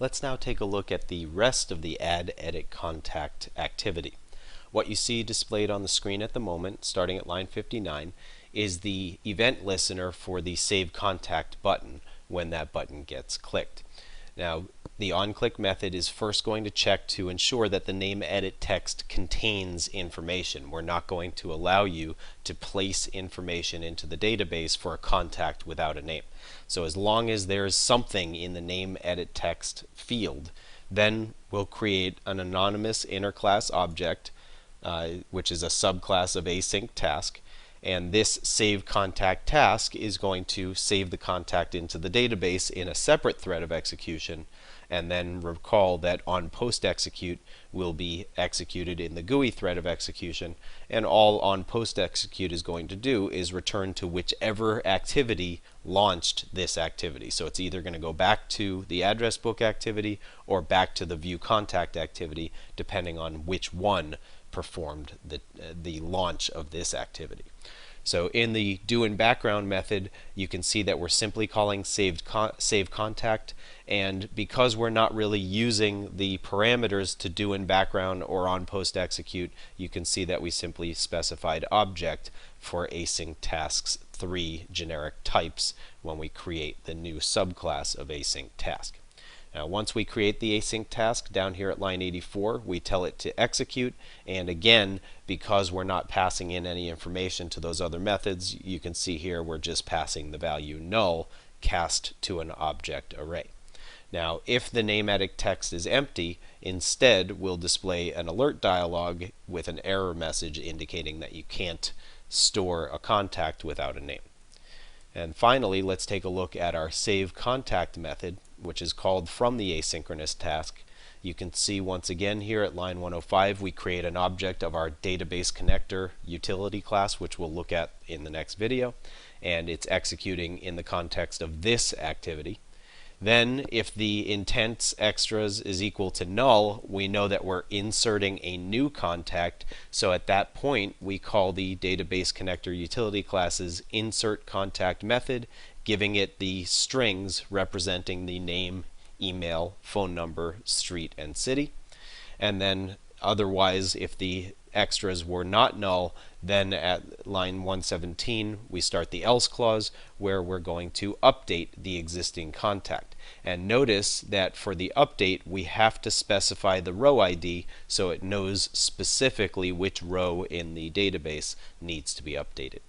Let's now take a look at the rest of the Add, Edit, Contact activity. What you see displayed on the screen at the moment, starting at line 59, is the event listener for the Save Contact button when that button gets clicked. Now, the onClick method is first going to check to ensure that the name edit text contains information. We're not going to allow you to place information into the database for a contact without a name. So as long as there's something in the name edit text field, then we'll create an anonymous inner class object, which is a subclass of async task. And this save contact task is going to save the contact into the database in a separate thread of execution, and then recall that on post execute will be executed in the GUI thread of execution, and all on post execute is going to do is return to whichever activity launched this activity. So it's either going to go back to the address book activity or back to the view contact activity, depending on which one performed the launch of this activity. So in the do in background method, you can see that we're simply calling save contact, and because we're not really using the parameters to do in background or on post execute, you can see that we simply specified object for async tasks 3 generic types when we create the new subclass of async task. Now, once we create the async task down here at line 84, we tell it to execute, and again, because we're not passing in any information to those other methods, you can see here we're just passing the value null cast to an object array. Now, if the name edit text is empty, instead we'll display an alert dialog with an error message indicating that you can't store a contact without a name. And finally, let's take a look at our save contact method, which is called from the asynchronous task. You can see once again here at line 105 we create an object of our database connector utility class, which we'll look at in the next video, and it's executing in the context of this activity. Then if the intent extras is equal to null, we know that we're inserting a new contact, so at that point we call the database connector utility class's insert contact method, giving it the strings representing the name, email, phone number, street, and city. And then otherwise, if the extras were not null, then at line 117 we start the else clause, where we're going to update the existing contact. And notice that for the update we have to specify the row ID so it knows specifically which row in the database needs to be updated.